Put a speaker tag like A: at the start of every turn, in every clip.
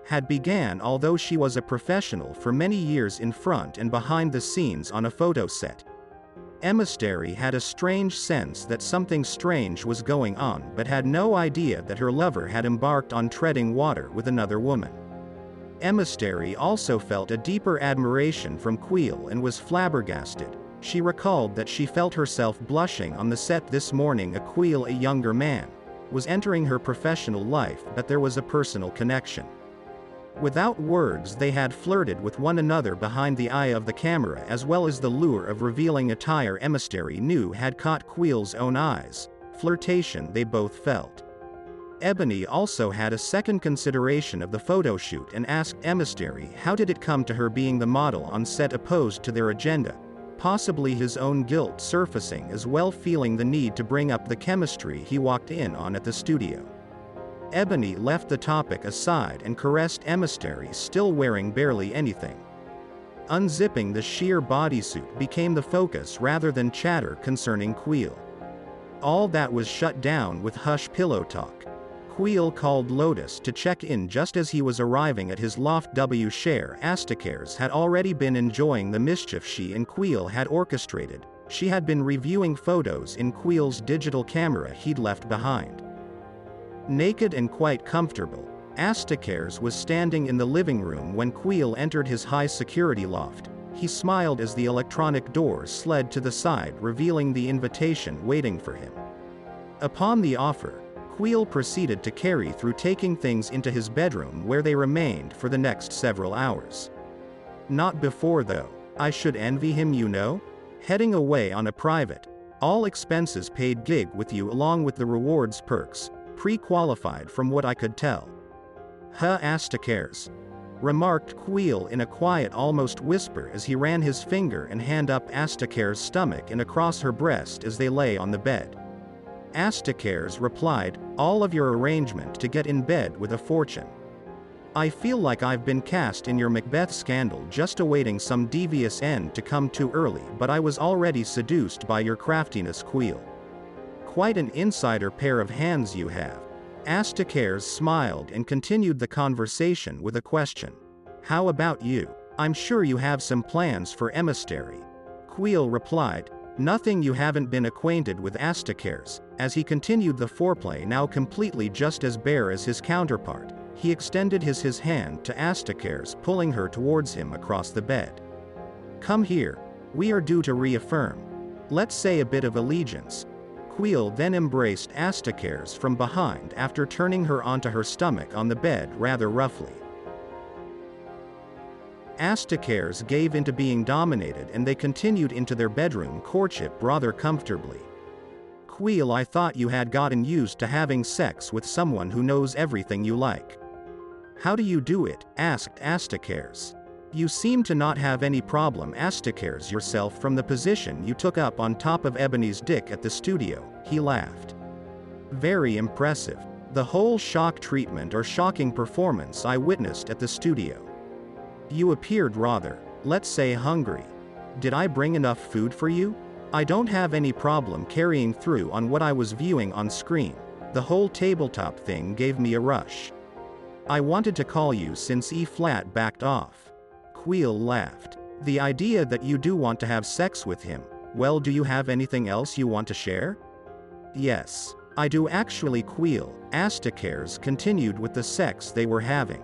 A: had began although she was a professional for many years in front and behind the scenes on a photo set. Emissary had a strange sense that something strange was going on but had no idea that her lover had embarked on treading water with another woman. Emissary also felt a deeper admiration from Queel and was flabbergasted. She recalled that she felt herself blushing on the set this morning. Queel, a younger man, was entering her professional life, but there was a personal connection. Without words they had flirted with one another behind the eye of the camera, as well as the lure of revealing attire Emissary knew had caught Queel's own eyes. Flirtation they both felt. Ebony also had a second consideration of the photo shoot and asked Emissary how did it come to her being the model on set opposed to their agenda, possibly his own guilt surfacing as well, feeling the need to bring up the chemistry he walked in on at the studio. Ebony left the topic aside and caressed Emissary, still wearing barely anything. Unzipping the sheer bodysuit became the focus rather than chatter concerning Queel. All that was shut down with hush pillow talk. Queel called Lotus to check in just as he was arriving at his loft. Cher Astacares had already been enjoying the mischief she and Queel had orchestrated. She had been reviewing photos in Queel's digital camera he'd left behind. Naked and quite comfortable, Astacares was standing in the living room when Queel entered his high-security loft. He smiled as the electronic doors slid to the side, revealing the invitation waiting for him. Upon the offer, Queel proceeded to carry through, taking things into his bedroom where they remained for the next several hours. Not before though. I should envy him, you know? Heading away on a private, all expenses paid gig with you along with the rewards perks, pre-qualified from what I could tell. Huh, Astacares, remarked Queel in a quiet, almost whisper as he ran his finger and hand up Astacares' stomach and across her breast as they lay on the bed. Astacares replied, all of your arrangement to get in bed with a fortune. I feel like I've been cast in your Macbeth scandal, just awaiting some devious end to come too early, but I was already seduced by your craftiness, Queel. Quite an insider pair of hands you have. Astacares smiled and continued the conversation with a question. How about you? I'm sure you have some plans for Emissary. Queel replied, nothing. You haven't been acquainted with Astacares. As he continued the foreplay, now completely just as bare as his counterpart, he extended his hand to Astacares, pulling her towards him across the bed. Come here. We are due to reaffirm, let's say, a bit of allegiance. Queel then embraced Astacares from behind after turning her onto her stomach on the bed rather roughly. Astacares gave into being dominated and they continued into their bedroom courtship rather comfortably. Queel, I thought you had gotten used to having sex with someone who knows everything you like. How do you do it? Asked Astacares. You seem to not have any problem, Astacares, yourself from the position you took up on top of Ebony's dick at the studio, he laughed. Very impressive. The whole shock treatment or shocking performance I witnessed at the studio. You appeared rather, let's say, hungry. Did I bring enough food for you? I don't have any problem carrying through on what I was viewing on screen. The whole tabletop thing gave me a rush. I wanted to call you since E-flat backed off. Queel laughed. The idea that you do want to have sex with him, well, do you have anything else you want to share? Yes, I do actually, Queel. Astacares continued with the sex they were having.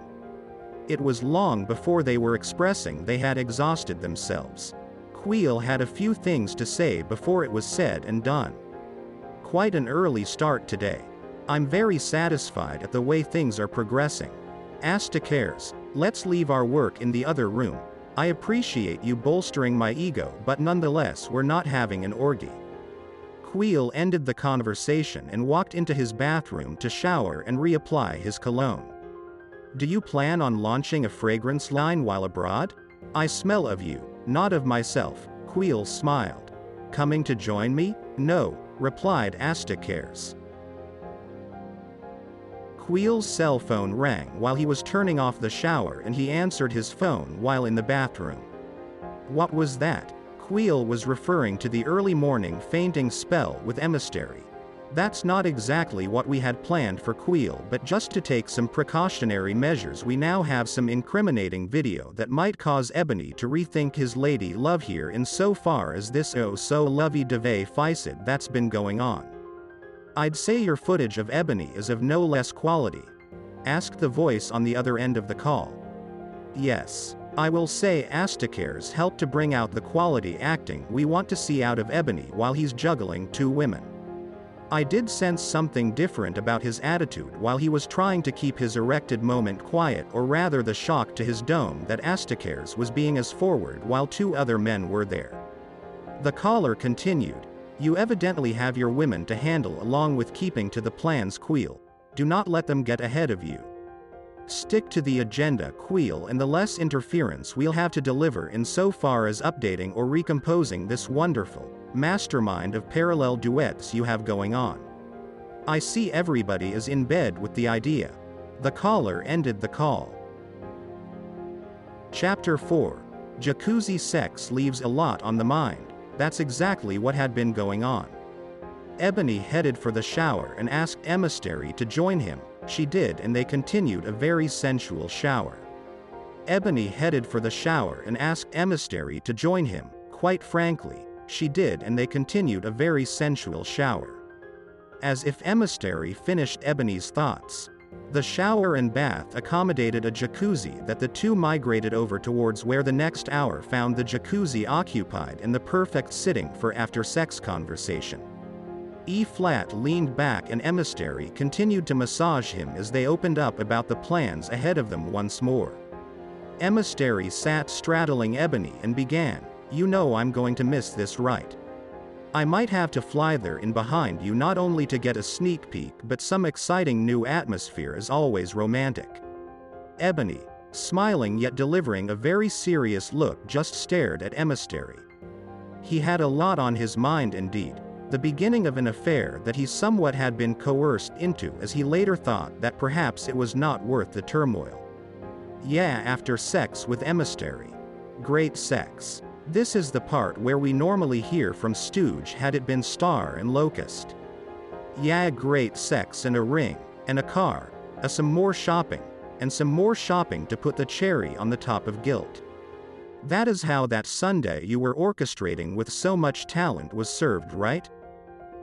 A: It was long before they were expressing they had exhausted themselves. Queel had a few things to say before it was said and done. Quite an early start today. I'm very satisfied at the way things are progressing. Astacares, let's leave our work in the other room. I appreciate you bolstering my ego, but nonetheless we're not having an orgy. Queel ended the conversation and walked into his bathroom to shower and reapply his cologne. Do you plan on launching a fragrance line while abroad? I smell of you, not of myself. Queel smiled. Coming to join me? No, replied Astacares. Queel's cell phone rang while he was turning off the shower and he answered his phone while in the bathroom. What was that? Queel was referring to the early morning fainting spell with Emissary. That's not exactly what we had planned for Queel, but just to take some precautionary measures, we now have some incriminating video that might cause Ebony to rethink his lady love here insofar as this oh so lovey-dovey ficid that's been going on. I'd say your footage of Ebony is of no less quality, asked the voice on the other end of the call. Yes. I will say Astacare's helped to bring out the quality acting we want to see out of Ebony while he's juggling two women. I did sense something different about his attitude while he was trying to keep his erected moment quiet, or rather the shock to his dome that Astacare's was being as forward while two other men were there. The caller continued, you evidently have your women to handle along with keeping to the plans, Queel. Do not let them get ahead of you. Stick to the agenda, Queel, and the less interference we'll have to deliver insofar as updating or recomposing this wonderful mastermind of parallel duets you have going on. I see everybody is in bed with the idea. The caller ended the call. Chapter 4. Jacuzzi sex leaves a lot on the mind. That's exactly what had been going on. Ebony headed for the shower and asked Emissary to join him. She did, and they continued a very sensual shower. Ebony headed for the shower and asked Emissary to join him. Quite frankly, she did, and they continued a very sensual shower. As if Emissary finished Ebony's thoughts, the shower and bath accommodated a jacuzzi that the two migrated over towards, where the next hour found the jacuzzi occupied and the perfect sitting for after-sex conversation. E-flat leaned back and Emissary continued to massage him as they opened up about the plans ahead of them once more. Emissary sat straddling Ebony and began, you know I'm going to miss this, right? I might have to fly there in behind you, not only to get a sneak peek but some exciting new atmosphere, as always romantic. Ebony, smiling yet delivering a very serious look, just stared at Emissary. He had a lot on his mind indeed. The beginning of an affair that he somewhat had been coerced into, as he later thought that perhaps it was not worth the turmoil. Yeah, after sex with Emissary. Great sex. This is the part where we normally hear from Stooge had it been Star and Locust. Yeah, great sex and a ring, and a car, some more shopping, and some more shopping to put the cherry on the top of guilt. That is how that Sunday you were orchestrating with so much talent was served, right?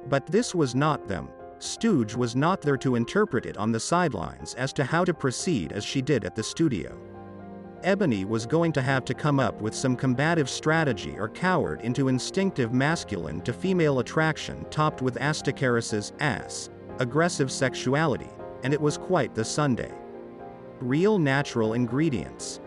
A: But this was not them. Stooge was not there to interpret it on the sidelines as to how to proceed as she did at the studio. Ebony was going to have to come up with some combative strategy or cowered into instinctive masculine to female attraction topped with Astacaris's ass, aggressive sexuality, and it was quite the Sunday. Real natural ingredients.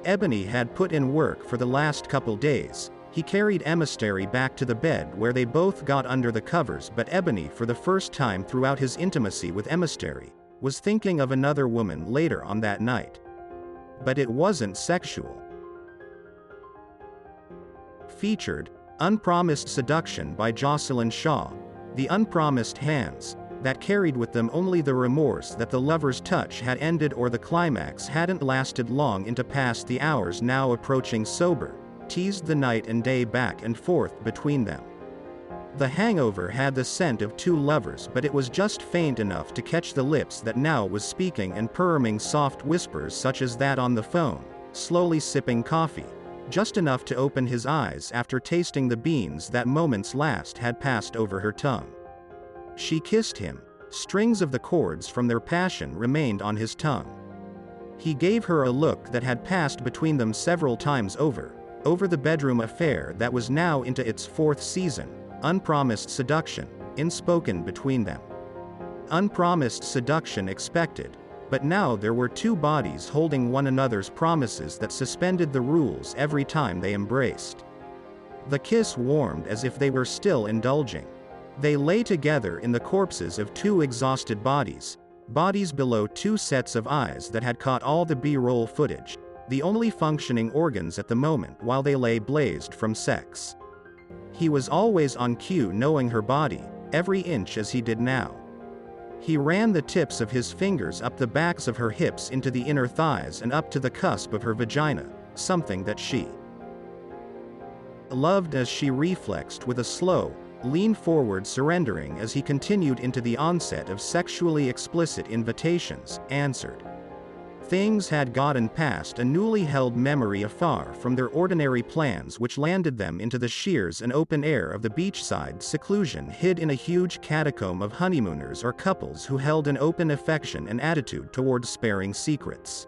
A: Ebony had put in work for the last couple days. He carried Emissary back to the bed where they both got under the covers, but Ebony, for the first time throughout his intimacy with Emissary, was thinking of another woman later on that night. But it wasn't sexual. Featured, Unpromised Seduction by Jocelyn Shaw. The unpromised hands, that carried with them only the remorse that the lover's touch had ended or the climax hadn't lasted long into past the hours now approaching sober, teased the night and day back and forth between them. The hangover had the scent of two lovers, but it was just faint enough to catch the lips that now was speaking and purring soft whispers such as that on the phone, slowly sipping coffee, just enough to open his eyes after tasting the beans that moments last had passed over her tongue. She kissed him. Strings of the chords from their passion remained on his tongue. He gave her a look that had passed between them several times over the bedroom affair that was now into its fourth season. Unpromised seduction, unspoken between them. Unpromised seduction expected, but now there were two bodies holding one another's promises that suspended the rules every time they embraced. The kiss warmed as if they were still indulging. They lay together in the corpses of two exhausted bodies below two sets of eyes that had caught all the B-roll footage, the only functioning organs at the moment while they lay blazed from sex. He was always on cue, knowing her body, every inch as he did now. He ran the tips of his fingers up the backs of her hips into the inner thighs and up to the cusp of her vagina, something that she loved as she reflexed with a slow, leaned forward surrendering as he continued into the onset of sexually explicit invitations, answered. Things had gotten past a newly held memory afar from their ordinary plans which landed them into the sheers and open air of the beachside seclusion hid in a huge catacomb of honeymooners or couples who held an open affection and attitude towards sparing secrets.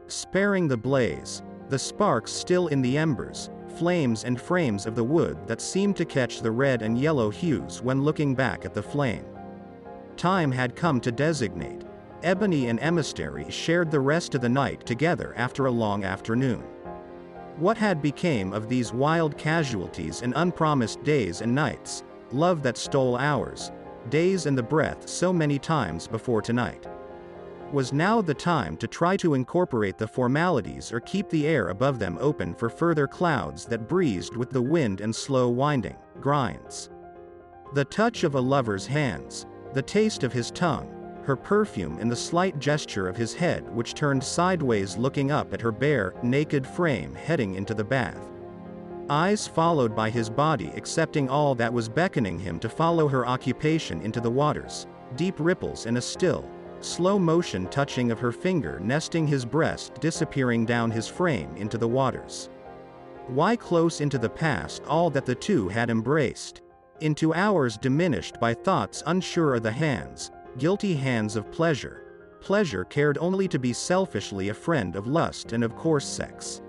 A: Sparing the blaze, the sparks still in the embers, flames and frames of the wood that seemed to catch the red and yellow hues when looking back at the flame. Time had come to designate. Ebony and Emissary shared the rest of the night together after a long afternoon. What had become of these wild casualties and unpromised days and nights, love that stole hours, days and the breath so many times before tonight? Was now the time to try to incorporate the formalities or keep the air above them open for further clouds that breezed with the wind and slow winding grinds? The touch of a lover's hands, the taste of his tongue, her perfume and the slight gesture of his head which turned sideways looking up at her bare, naked frame heading into the bath. Eyes followed by his body accepting all that was beckoning him to follow her occupation into the waters, deep ripples and a still, slow motion touching of her finger nesting his breast disappearing down his frame into the waters. Why close into the past all that the two had embraced? Into hours diminished by thoughts unsure of the hands, guilty hands of pleasure. Pleasure cared only to be selfishly a friend of lust and of coarse sex.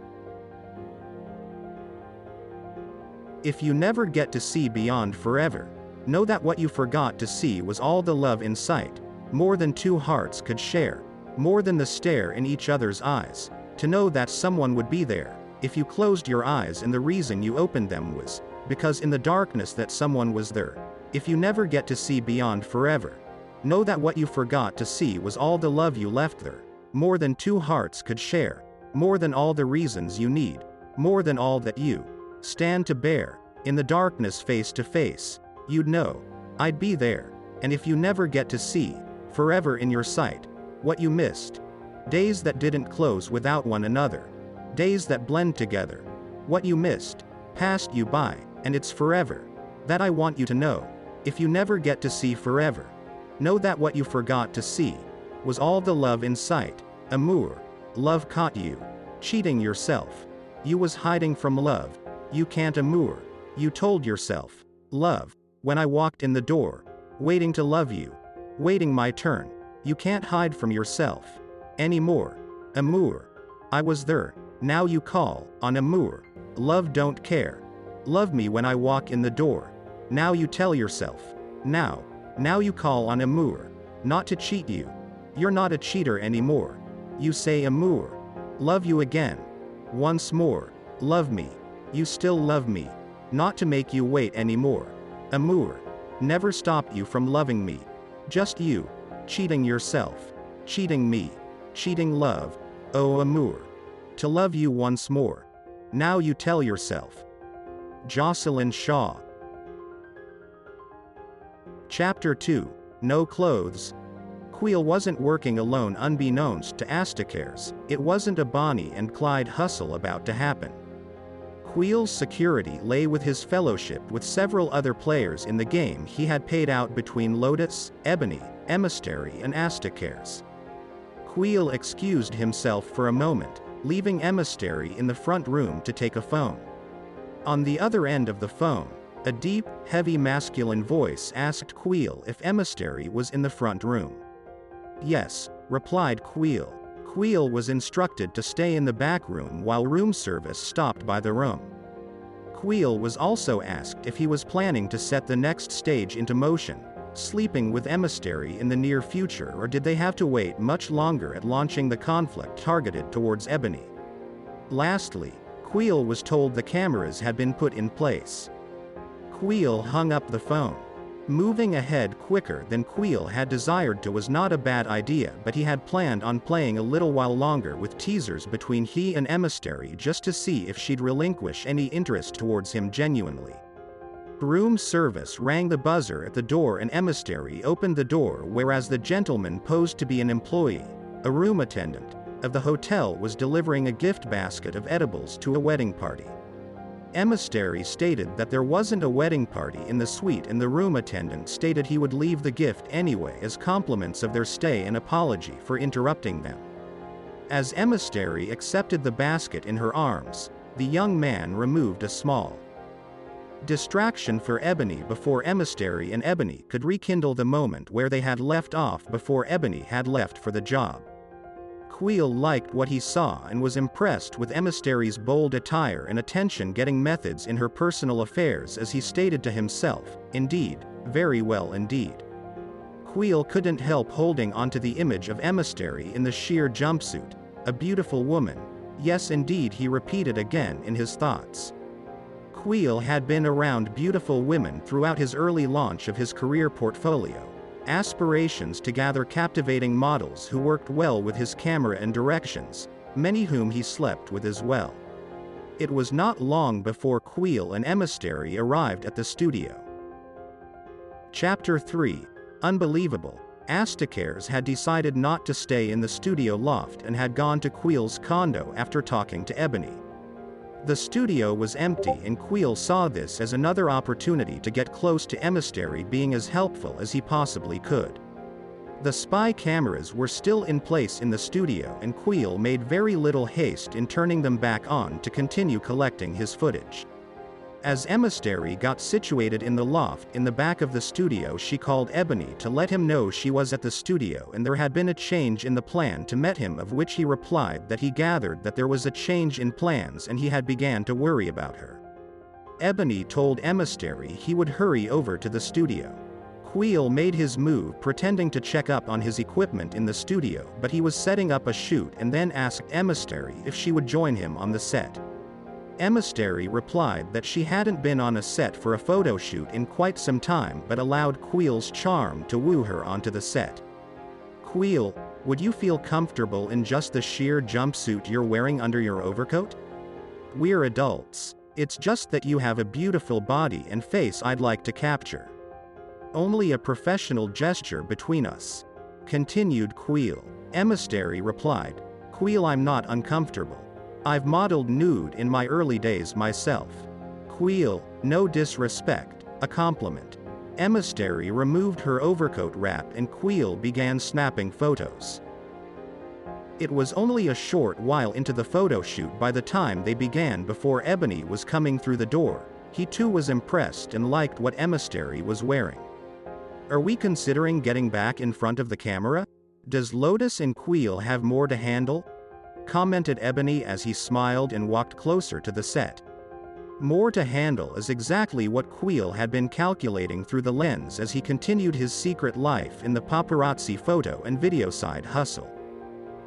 A: If you never get to see beyond forever, know that what you forgot to see was all the love in sight, more than two hearts could share, more than the stare in each other's eyes, to know that someone would be there, if you closed your eyes and the reason you opened them was, because in the darkness that someone was there. If you never get to see beyond forever, know that what you forgot to see was all the love you left there, more than two hearts could share, more than all the reasons you need, more than all that you stand to bear, in the darkness face to face, you'd know, I'd be there, and if you never get to see, forever in your sight, what you missed, days that didn't close without one another, days that blend together, what you missed, passed you by, and it's forever, that I want you to know, if you never get to see forever. Know that what you forgot to see was all the love in sight, amour. Love caught you cheating yourself. You was hiding from love. You can't amour. You told yourself, love, when I walked in the door, waiting to love you, waiting my turn. You can't hide from yourself anymore. Amour. I was there. Now you call on amour. Love don't care. Love me when I walk in the door. Now you tell yourself. Now you call on amour. Not to cheat you. You're not a cheater anymore. You say amour. Love you again. Once more. Love me. You still love me. Not to make you wait anymore. Amour. Never stop you from loving me. Just you. Cheating yourself. Cheating me. Cheating love. Oh amour. To love you once more. Now you tell yourself. Jocelyn Shaw. Chapter 2. No Clothes. Queel wasn't working alone unbeknownst to Astacares. It wasn't a Bonnie and Clyde hustle about to happen. Queel's security lay with his fellowship with several other players in the game he had paid out between Lotus, Ebony, Emissary and Astacares. Queel excused himself for a moment, leaving Emissary in the front room to take a phone. On the other end of the phone, a deep, heavy masculine voice asked Queel if Emissary was in the front room. Yes, replied Queel. Queel was instructed to stay in the back room while room service stopped by the room. Queel was also asked if he was planning to set the next stage into motion, sleeping with Emissary in the near future, or did they have to wait much longer at launching the conflict targeted towards Ebony. Lastly, Queel was told the cameras had been put in place. Queel hung up the phone. Moving ahead quicker than Queel had desired to was not a bad idea, but he had planned on playing a little while longer with teasers between he and Emissary just to see if she'd relinquish any interest towards him genuinely. Room service rang the buzzer at the door and Emissary opened the door, whereas the gentleman posed to be an employee, a room attendant, of the hotel was delivering a gift basket of edibles to a wedding party. Emissary stated that there wasn't a wedding party in the suite and the room attendant stated he would leave the gift anyway as compliments of their stay and apology for interrupting them. As Emissary accepted the basket in her arms, the young man removed a small distraction for Ebony before Emissary and Ebony could rekindle the moment where they had left off before Ebony had left for the job. Queel liked what he saw and was impressed with Emissary's bold attire and attention-getting methods in her personal affairs as he stated to himself, "Indeed, very well indeed." Queel couldn't help holding onto the image of Emissary in the sheer jumpsuit, a beautiful woman. Yes indeed, he repeated again in his thoughts. Queel had been around beautiful women throughout his early launch of his career portfolio. Aspirations to gather captivating models who worked well with his camera and directions, many whom he slept with as well. It was not long before Queel and Emissary arrived at the studio. Chapter 3. Unbelievable. Astakares had decided not to stay in the studio loft and had gone to Queel's condo after talking to Ebony. The studio was empty and Queel saw this as another opportunity to get close to Emissary, being as helpful as he possibly could. The spy cameras were still in place in the studio and Queel made very little haste in turning them back on to continue collecting his footage. As Emissary got situated in the loft in the back of the studio, she called Ebony to let him know she was at the studio and there had been a change in the plan to meet him, of which he replied that he gathered that there was a change in plans and he had began to worry about her. Ebony told Emissary he would hurry over to the studio. Queel made his move pretending to check up on his equipment in the studio, but he was setting up a shoot and then asked Emissary if she would join him on the set. Emissary replied that she hadn't been on a set for a photo shoot in quite some time but allowed Queel's charm to woo her onto the set. "Queel, would you feel comfortable in just the sheer jumpsuit you're wearing under your overcoat? We're adults. It's just that you have a beautiful body and face I'd like to capture. Only a professional gesture between us," continued Queel. Emissary replied, "Queel, I'm not uncomfortable. I've modeled nude in my early days myself." Queel, no disrespect, a compliment. Emissary removed her overcoat wrap and Queel began snapping photos. It was only a short while into the photo shoot by the time they began before Ebony was coming through the door. He too was impressed and liked what Emissary was wearing. "Are we considering getting back in front of the camera? Does Lotus and Queel have more to handle?" commented Ebony as he smiled and walked closer to the set. More to handle is exactly what Queel had been calculating through the lens as he continued his secret life in the paparazzi photo and video side hustle.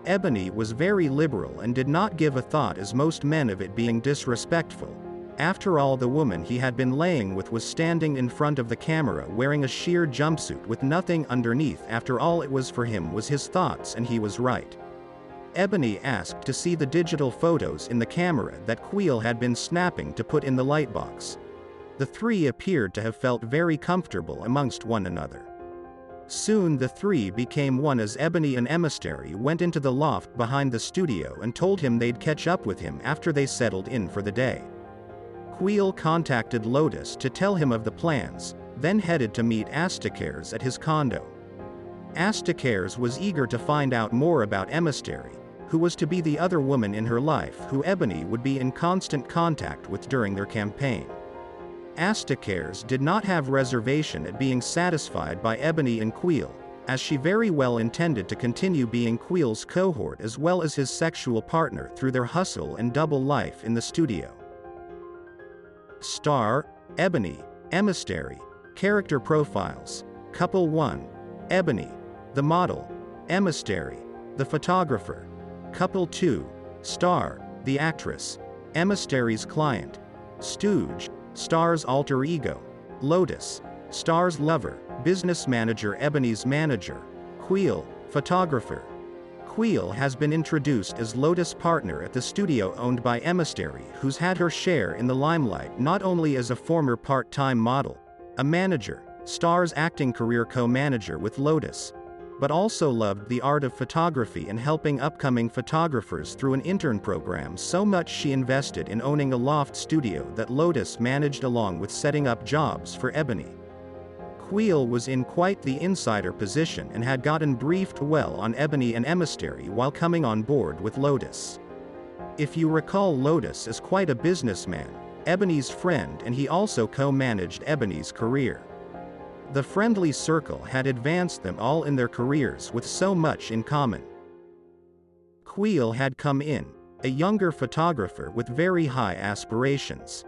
A: Ebony was very liberal and did not give a thought as most men of it being disrespectful. After all, the woman he had been laying with was standing in front of the camera wearing a sheer jumpsuit with nothing underneath. After all, it was for him was his thoughts and he was right. Ebony asked to see the digital photos in the camera that Queel had been snapping to put in the lightbox. The three appeared to have felt very comfortable amongst one another. Soon the three became one as Ebony and Emissary went into the loft behind the studio and told him they'd catch up with him after they settled in for the day. Queel contacted Lotus to tell him of the plans, then headed to meet Astakares at his condo. Astakares was eager to find out more about Emissary, who was to be the other woman in her life who Ebony would be in constant contact with during their campaign. Astakares did not have reservation at being satisfied by Ebony and Queel, as she very well intended to continue being Queel's cohort as well as his sexual partner through their hustle and double life in the studio. Star, Ebony, Emissary. Character profiles. Couple 1. Ebony, the model. Emissary, the photographer. Couple 2. Star, the actress. Emissary's client. Stooge, Star's alter ego. Lotus, Star's lover. Business manager, Ebony's manager. Queel, photographer. Queel has been introduced as Lotus' partner at the studio owned by Emissary, who's had her share in the limelight not only as a former part-time model, a manager, Star's acting career co-manager with Lotus, but also loved the art of photography and helping upcoming photographers through an intern program so much she invested in owning a loft studio that Lotus managed along with setting up jobs for Ebony. Queel was in quite the insider position and had gotten briefed well on Ebony and Emissary while coming on board with Lotus. If you recall, Lotus is quite a businessman, Ebony's friend, and he also co-managed Ebony's career. The friendly circle had advanced them all in their careers with so much in common. Queel had come in, a younger photographer with very high aspirations.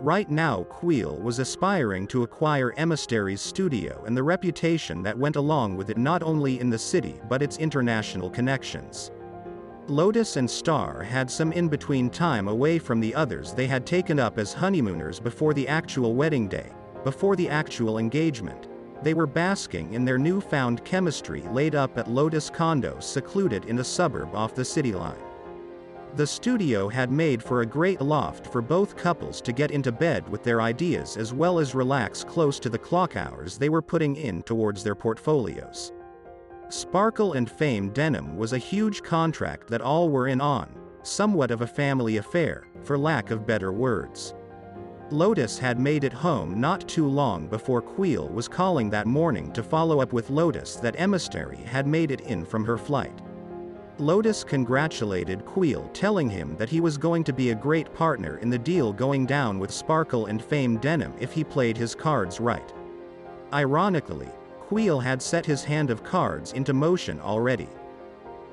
A: Right now Queel was aspiring to acquire Emissary's studio and the reputation that went along with it, not only in the city but its international connections. Lotus and Star had some in-between time away from the others. They had taken up as honeymooners before the actual wedding day, before the actual engagement. They were basking in their newfound chemistry laid up at Lotus Condo, secluded in a suburb off the city line. The studio had made for a great loft for both couples to get into bed with their ideas as well as relax close to the clock hours they were putting in towards their portfolios. Sparkle and Fame Denim was a huge contract that all were in on, somewhat of a family affair, for lack of better words. Lotus had made it home not too long before Queel was calling that morning to follow up with Lotus that Emissary had made it in from her flight. Lotus congratulated Queel, telling him that he was going to be a great partner in the deal going down with Sparkle and Fame Denim if he played his cards right. Ironically, Queel had set his hand of cards into motion already.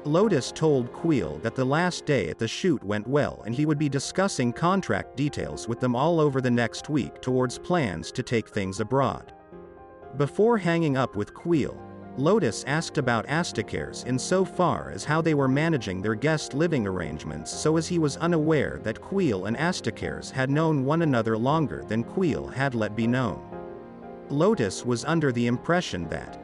A: Lotus told Queel that the last day at the shoot went well and he would be discussing contract details with them all over the next week towards plans to take things abroad. Before hanging up with Queel, Lotus asked about Astacares insofar as how they were managing their guest living arrangements, so as he was unaware that Queel and Astacares had known one another longer than Queel had let be known. Lotus was under the impression that,